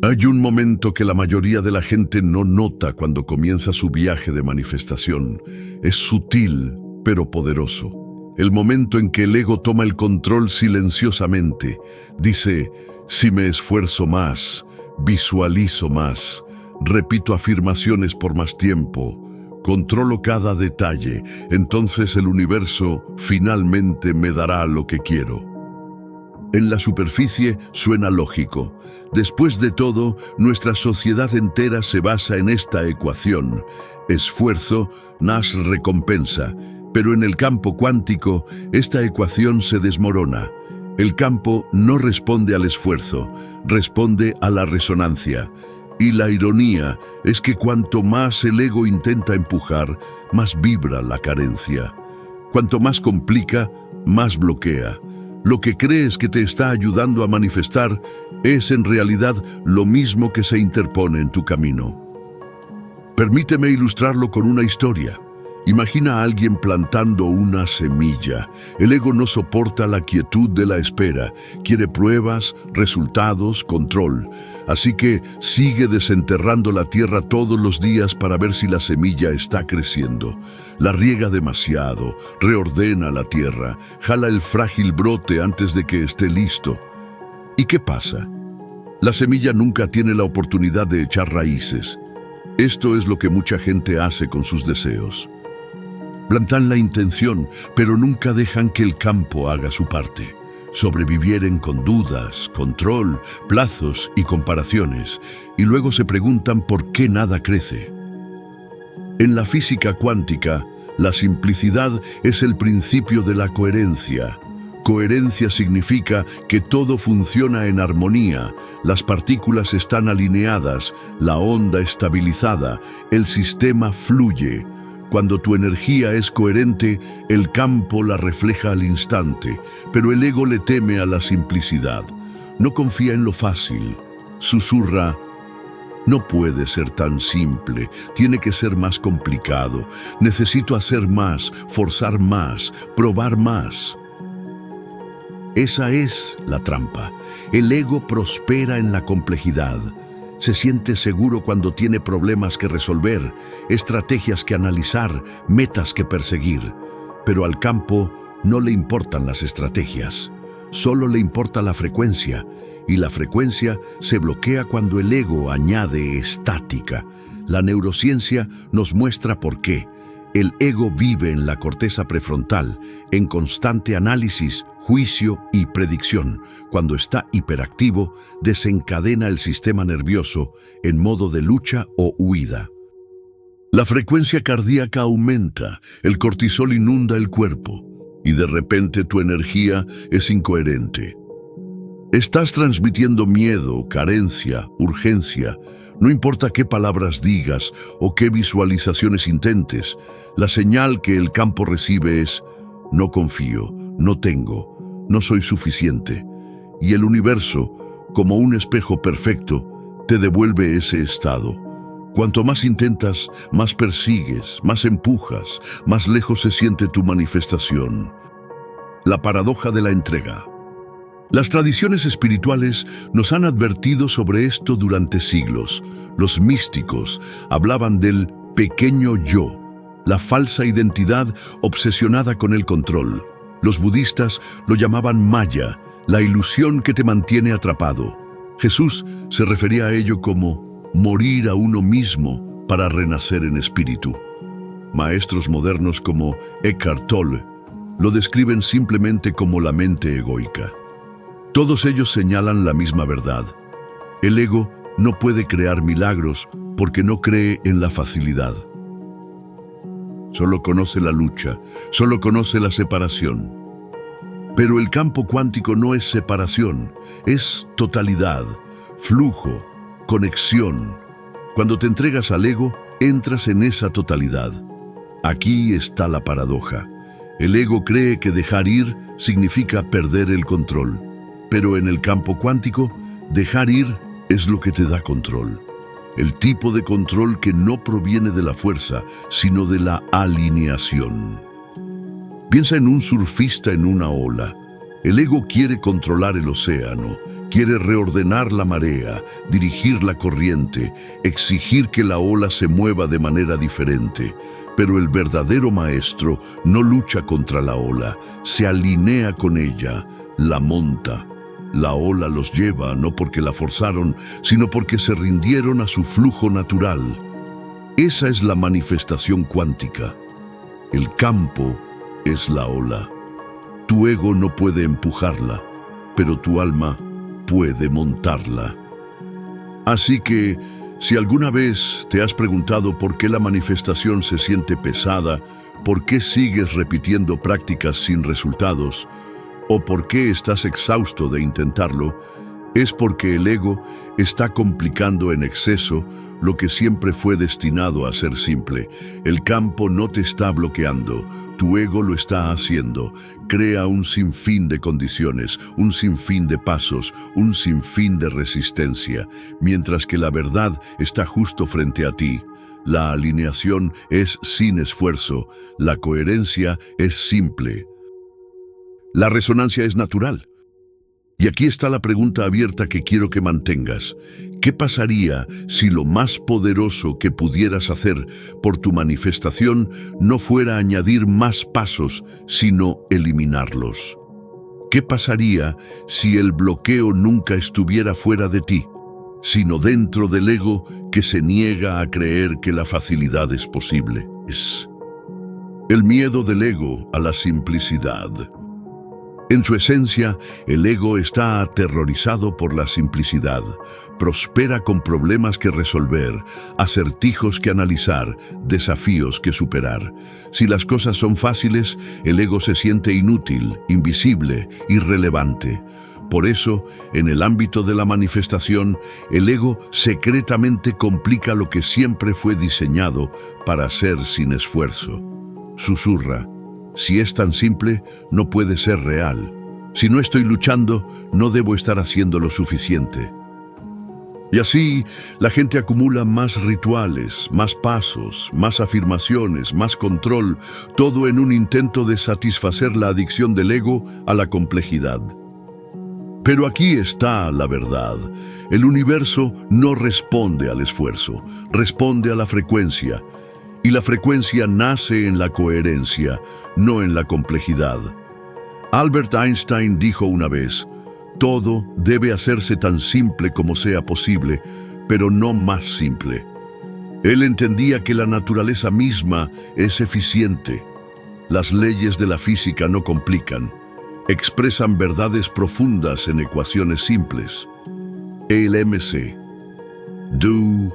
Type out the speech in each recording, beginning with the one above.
Hay un momento que la mayoría de la gente no nota cuando comienza su viaje de manifestación. Es sutil, pero poderoso. El momento en que el ego toma el control silenciosamente. Dice, si me esfuerzo más, visualizo más, repito afirmaciones por más tiempo, controlo cada detalle, entonces el universo finalmente me dará lo que quiero. En la superficie suena lógico. Después de todo, nuestra sociedad entera se basa en esta ecuación. Esfuerzo, más recompensa. Pero en el campo cuántico, esta ecuación se desmorona. El campo no responde al esfuerzo, responde a la resonancia. Y la ironía es que cuanto más el ego intenta empujar, más vibra la carencia. Cuanto más complica, más bloquea. Lo que crees que te está ayudando a manifestar es en realidad lo mismo que se interpone en tu camino. Permíteme ilustrarlo con una historia. Imagina a alguien plantando una semilla. El ego no soporta la quietud de la espera. Quiere pruebas, resultados, control. Así que sigue desenterrando la tierra todos los días para ver si la semilla está creciendo. La riega demasiado, reordena la tierra, jala el frágil brote antes de que esté listo. ¿Y qué pasa? La semilla nunca tiene la oportunidad de echar raíces. Esto es lo que mucha gente hace con sus deseos. Plantan la intención, pero nunca dejan que el campo haga su parte. Sobrevivieren con dudas, control, plazos y comparaciones, y luego se preguntan por qué nada crece. En la física cuántica, la simplicidad es el principio de la coherencia. Coherencia significa que todo funciona en armonía, las partículas están alineadas, la onda estabilizada, el sistema fluye. Cuando tu energía es coherente, el campo la refleja al instante, pero el ego le teme a la simplicidad. No confía en lo fácil. Susurra, no puede ser tan simple, tiene que ser más complicado. Necesito hacer más, forzar más, probar más. Esa es la trampa. El ego prospera en la complejidad. Se siente seguro cuando tiene problemas que resolver, estrategias que analizar, metas que perseguir. Pero al campo no le importan las estrategias, solo le importa la frecuencia, y la frecuencia se bloquea cuando el ego añade estática. La neurociencia nos muestra por qué. El ego vive en la corteza prefrontal, en constante análisis, juicio y predicción. Cuando está hiperactivo, desencadena el sistema nervioso en modo de lucha o huida. La frecuencia cardíaca aumenta, el cortisol inunda el cuerpo, y de repente tu energía es incoherente. Estás transmitiendo miedo, carencia, urgencia. No importa qué palabras digas o qué visualizaciones intentes, la señal que el campo recibe es no confío, no tengo, no soy suficiente. Y el universo, como un espejo perfecto, te devuelve ese estado. Cuanto más intentas, más persigues, más empujas, más lejos se siente tu manifestación. La paradoja de la entrega. Las tradiciones espirituales nos han advertido sobre esto durante siglos. Los místicos hablaban del pequeño yo, la falsa identidad obsesionada con el control. Los budistas lo llamaban maya, la ilusión que te mantiene atrapado. Jesús se refería a ello como morir a uno mismo para renacer en espíritu. Maestros modernos como Eckhart Tolle lo describen simplemente como la mente egoica. Todos ellos señalan la misma verdad. El ego no puede crear milagros porque no cree en la facilidad. Solo conoce la lucha, solo conoce la separación. Pero el campo cuántico no es separación, es totalidad, flujo, conexión. Cuando te entregas al ego, entras en esa totalidad. Aquí está la paradoja. El ego cree que dejar ir significa perder el control. Pero en el campo cuántico, dejar ir es lo que te da control. El tipo de control que no proviene de la fuerza, sino de la alineación. Piensa en un surfista en una ola. El ego quiere controlar el océano, Quiere reordenar la marea, dirigir la corriente, exigir que la ola se mueva de manera diferente. Pero el verdadero maestro no lucha contra la ola, se alinea con ella, la monta. La ola los lleva no porque la forzaron, sino porque se rindieron a su flujo natural. Esa es la manifestación cuántica. El campo es la ola. Tu ego no puede empujarla, pero tu alma puede montarla. Así que, si alguna vez te has preguntado por qué la manifestación se siente pesada, por qué sigues repitiendo prácticas sin resultados, o por qué estás exhausto de intentarlo, es porque el ego está complicando en exceso lo que siempre fue destinado a ser simple. El campo no te está bloqueando, tu ego lo está haciendo. Crea un sinfín de condiciones, un sinfín de pasos, un sinfín de resistencia, mientras que la verdad está justo frente a ti. La alineación es sin esfuerzo, la coherencia es simple. La resonancia es natural. Y aquí está la pregunta abierta que quiero que mantengas. ¿Qué pasaría si lo más poderoso que pudieras hacer por tu manifestación no fuera añadir más pasos, sino eliminarlos? ¿Qué pasaría si el bloqueo nunca estuviera fuera de ti, sino dentro del ego que se niega a creer que la facilidad es posible? Es el miedo del ego a la simplicidad. En su esencia, el ego está aterrorizado por la simplicidad. Prospera con problemas que resolver, acertijos que analizar, desafíos que superar. Si las cosas son fáciles, el ego se siente inútil, invisible, irrelevante. Por eso, en el ámbito de la manifestación, el ego secretamente complica lo que siempre fue diseñado para hacer sin esfuerzo. Susurra: si es tan simple, no puede ser real. Si no estoy luchando, no debo estar haciendo lo suficiente. Y así, la gente acumula más rituales, más pasos, más afirmaciones, más control, todo en un intento de satisfacer la adicción del ego a la complejidad. Pero aquí está la verdad. El universo no responde al esfuerzo, responde a la frecuencia. Y la frecuencia nace en la coherencia, no en la complejidad. Albert Einstein dijo una vez: todo debe hacerse tan simple como sea posible, pero no más simple. Él entendía que la naturaleza misma es eficiente. Las leyes de la física no complican, expresan verdades profundas en ecuaciones simples. El MC, Do,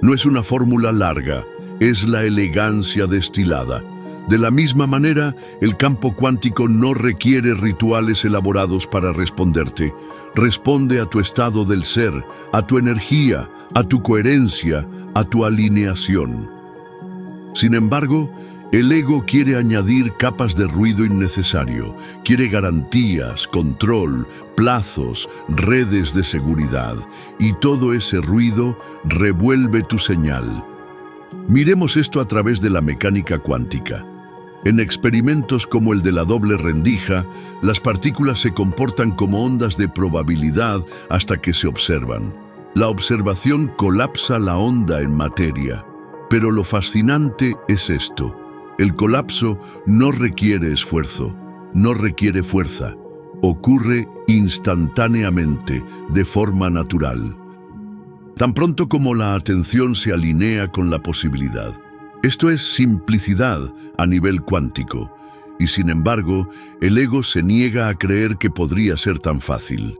no es una fórmula larga, es la elegancia destilada. De la misma manera, el campo cuántico no requiere rituales elaborados para responderte. Responde a tu estado del ser, a tu energía, a tu coherencia, a tu alineación. Sin embargo, el ego quiere añadir capas de ruido innecesario. Quiere garantías, control, plazos, redes de seguridad. Y todo ese ruido revuelve tu señal. Miremos esto a través de la mecánica cuántica. En experimentos como el de la doble rendija, las partículas se comportan como ondas de probabilidad hasta que se observan. La observación colapsa la onda en materia. Pero lo fascinante es esto: el colapso no requiere esfuerzo, no requiere fuerza. Ocurre instantáneamente, de forma natural. Tan pronto como la atención se alinea con la posibilidad. Esto es simplicidad a nivel cuántico. Y sin embargo, el ego se niega a creer que podría ser tan fácil.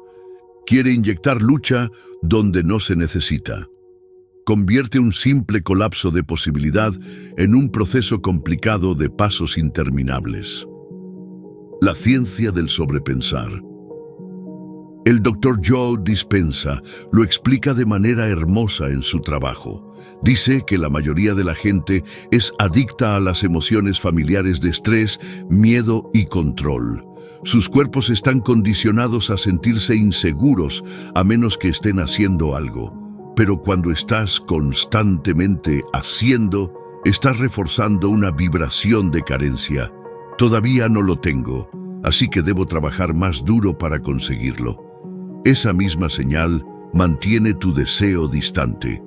Quiere inyectar lucha donde no se necesita. Convierte un simple colapso de posibilidad en un proceso complicado de pasos interminables. La ciencia del sobrepensar. El Dr. Joe Dispenza lo explica de manera hermosa en su trabajo. Dice que la mayoría de la gente es adicta a las emociones familiares de estrés, miedo y control. Sus cuerpos están condicionados a sentirse inseguros a menos que estén haciendo algo. Pero cuando estás constantemente haciendo, estás reforzando una vibración de carencia. Todavía no lo tengo, así que debo trabajar más duro para conseguirlo. Esa misma señal mantiene tu deseo distante.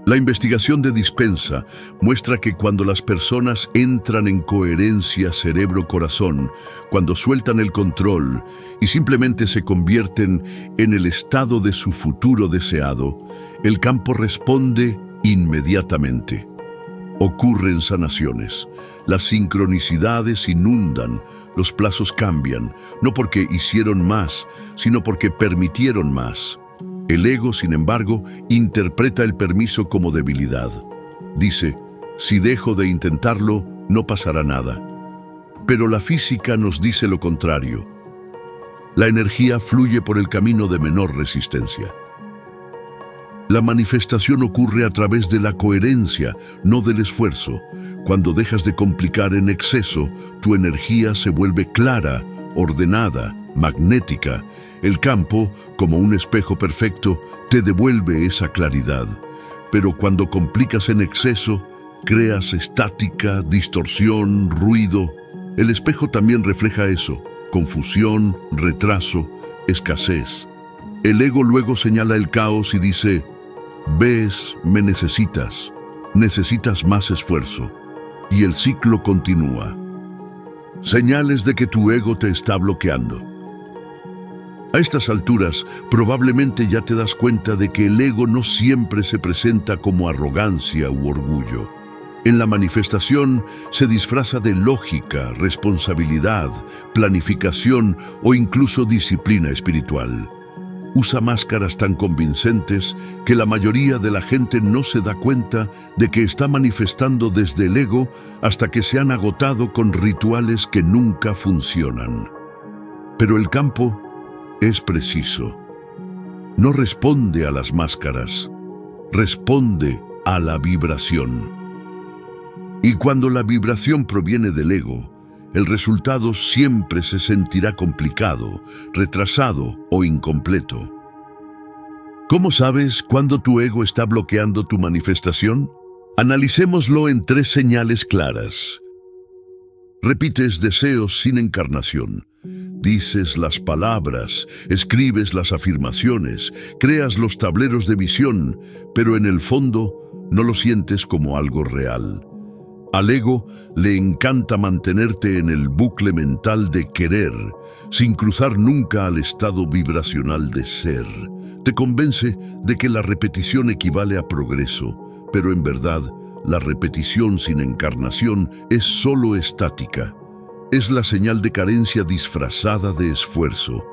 La investigación de Dispenza muestra que cuando las personas entran en coherencia cerebro-corazón, cuando sueltan el control y simplemente se convierten en el estado de su futuro deseado, el campo responde inmediatamente. Ocurren sanaciones, las sincronicidades inundan, los plazos cambian, no porque hicieron más, sino porque permitieron más. El ego, sin embargo, interpreta el permiso como debilidad. Dice, si dejo de intentarlo, no pasará nada. Pero la física nos dice lo contrario. La energía fluye por el camino de menor resistencia. La manifestación ocurre a través de la coherencia, no del esfuerzo. Cuando dejas de complicar en exceso, tu energía se vuelve clara, ordenada, magnética. El campo, como un espejo perfecto, te devuelve esa claridad. Pero cuando complicas en exceso, creas estática, distorsión, ruido. El espejo también refleja eso: confusión, retraso, escasez. El ego luego señala el caos y dice, ves, me necesitas más esfuerzo. Y el ciclo continúa. Señales de que tu ego te está bloqueando. A estas alturas, probablemente ya te das cuenta de que el ego no siempre se presenta como arrogancia u orgullo. En la manifestación se disfraza de lógica, responsabilidad, planificación o incluso disciplina espiritual. Usa máscaras tan convincentes que la mayoría de la gente no se da cuenta de que está manifestando desde el ego hasta que se han agotado con rituales que nunca funcionan. Pero el campo es preciso. No responde a las máscaras, responde a la vibración. Y cuando la vibración proviene del ego, el resultado siempre se sentirá complicado, retrasado o incompleto. ¿Cómo sabes cuándo tu ego está bloqueando tu manifestación? Analicémoslo en 3 señales claras. Repites deseos sin encarnación. Dices las palabras, escribes las afirmaciones, creas los tableros de visión, pero en el fondo no lo sientes como algo real. Al ego le encanta mantenerte en el bucle mental de querer, sin cruzar nunca al estado vibracional de ser. Te convence de que la repetición equivale a progreso, pero en verdad, la repetición sin encarnación es solo estática. Es la señal de carencia disfrazada de esfuerzo.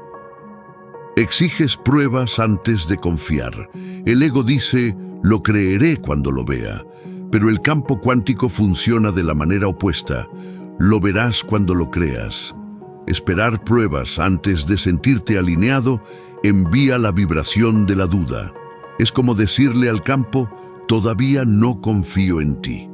Exiges pruebas antes de confiar. El ego dice, lo creeré cuando lo vea. Pero el campo cuántico funciona de la manera opuesta. Lo verás cuando lo creas. Esperar pruebas antes de sentirte alineado envía la vibración de la duda. Es como decirle al campo, todavía no confío en ti.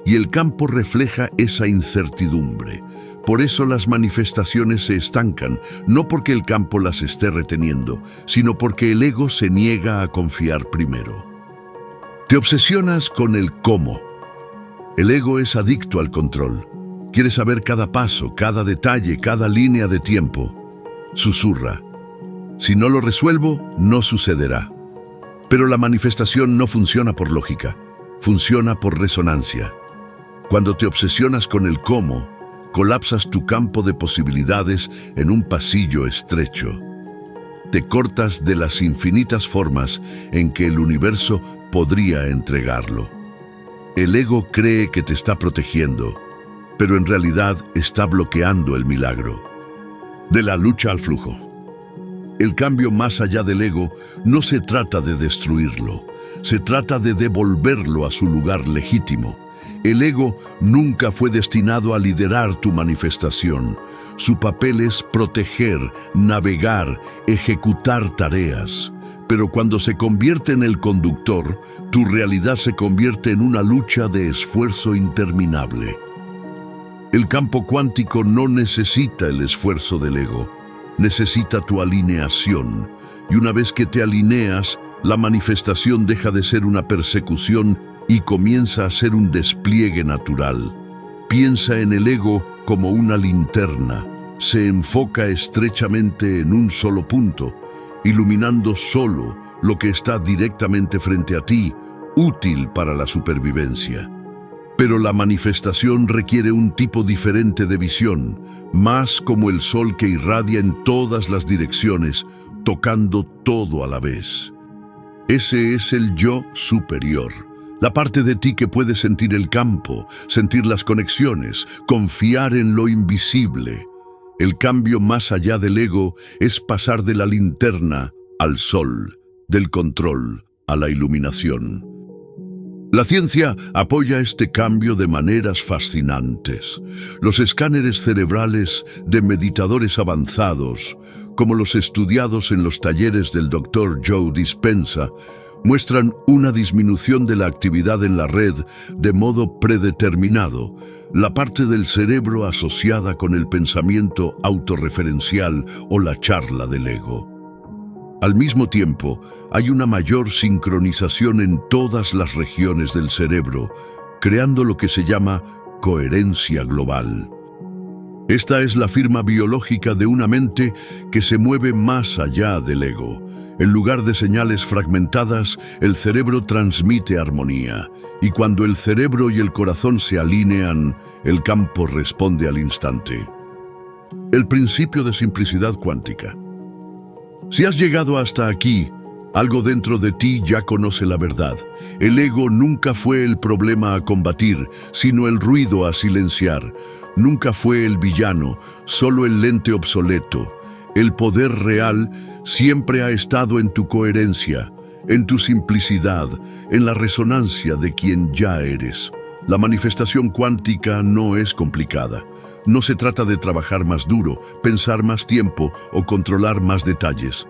Y el campo refleja esa incertidumbre. Por eso las manifestaciones se estancan, no porque el campo las esté reteniendo, sino porque el ego se niega a confiar primero. Te obsesionas con el cómo. El ego es adicto al control. Quiere saber cada paso, cada detalle, cada línea de tiempo. Susurra. Si no lo resuelvo, no sucederá. Pero la manifestación no funciona por lógica, funciona por resonancia. Cuando te obsesionas con el cómo, colapsas tu campo de posibilidades en un pasillo estrecho. Te cortas de las infinitas formas en que el universo podría entregarlo. El ego cree que te está protegiendo, pero en realidad está bloqueando el milagro. De la lucha al flujo. El cambio más allá del ego no se trata de destruirlo, se trata de devolverlo a su lugar legítimo. El ego nunca fue destinado a liderar tu manifestación. Su papel es proteger, navegar, ejecutar tareas. Pero cuando se convierte en el conductor, tu realidad se convierte en una lucha de esfuerzo interminable. El campo cuántico no necesita el esfuerzo del ego, necesita tu alineación. Y una vez que te alineas, la manifestación deja de ser una persecución y comienza a ser un despliegue natural. Piensa en el ego como una linterna. Se enfoca estrechamente en un solo punto. iluminando solo lo que está directamente frente a ti, útil para la supervivencia. Pero la manifestación requiere un tipo diferente de visión, más como el sol que irradia en todas las direcciones, tocando todo a la vez. Ese es el yo superior, la parte de ti que puede sentir el campo, sentir las conexiones, confiar en lo invisible. El cambio más allá del ego es pasar de la linterna al sol, del control a la iluminación. La ciencia apoya este cambio de maneras fascinantes. Los escáneres cerebrales de meditadores avanzados, como los estudiados en los talleres del Dr. Joe Dispenza, muestran una disminución de la actividad en la red de modo predeterminado, la parte del cerebro asociada con el pensamiento autorreferencial o la charla del ego. Al mismo tiempo, hay una mayor sincronización en todas las regiones del cerebro, creando lo que se llama coherencia global. Esta es la firma biológica de una mente que se mueve más allá del ego. En lugar de señales fragmentadas, el cerebro transmite armonía, y cuando el cerebro y el corazón se alinean, el campo responde al instante. El principio de simplicidad cuántica. Si has llegado hasta aquí, algo dentro de ti ya conoce la verdad. El ego nunca fue el problema a combatir, sino el ruido a silenciar. Nunca fue el villano, solo el lente obsoleto. El poder real siempre ha estado en tu coherencia, en tu simplicidad, en la resonancia de quien ya eres. La manifestación cuántica no es complicada. No se trata de trabajar más duro, pensar más tiempo o controlar más detalles.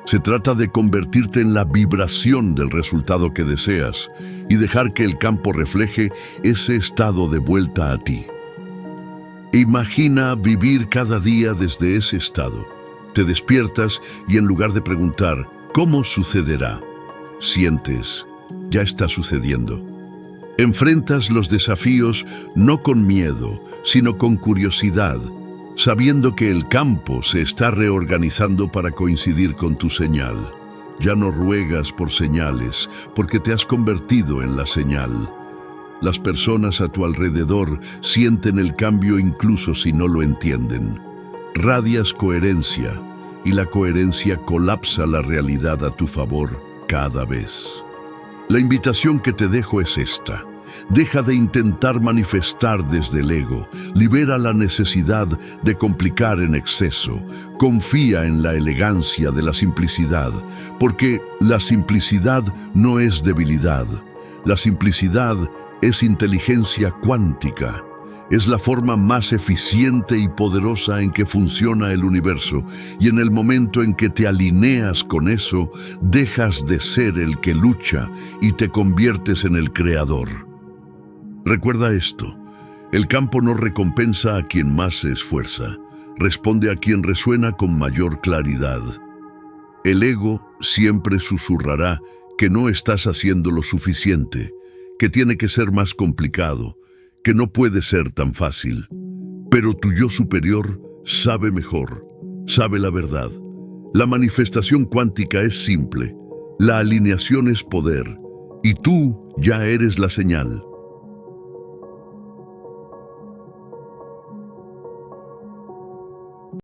Se trata de convertirte en la vibración del resultado que deseas y dejar que el campo refleje ese estado de vuelta a ti. Imagina vivir cada día desde ese estado. Te despiertas y en lugar de preguntar ¿cómo sucederá?, sientes, ya está sucediendo. Enfrentas los desafíos no con miedo, sino con curiosidad, sabiendo que el campo se está reorganizando para coincidir con tu señal. Ya no ruegas por señales, porque te has convertido en la señal. Las personas a tu alrededor sienten el cambio incluso si no lo entienden. Radias coherencia, y la coherencia colapsa la realidad a tu favor cada vez. La invitación que te dejo es esta. Deja de intentar manifestar desde el ego. Libera la necesidad de complicar en exceso. Confía en la elegancia de la simplicidad, porque la simplicidad no es debilidad. La simplicidad es inteligencia cuántica. Es la forma más eficiente y poderosa en que funciona el universo, y en el momento en que te alineas con eso, dejas de ser el que lucha y te conviertes en el creador. Recuerda esto, el campo no recompensa a quien más se esfuerza, responde a quien resuena con mayor claridad. El ego siempre susurrará que no estás haciendo lo suficiente, que tiene que ser más complicado, que no puede ser tan fácil. Pero tu yo superior sabe mejor, sabe la verdad. La manifestación cuántica es simple, la alineación es poder, y tú ya eres la señal.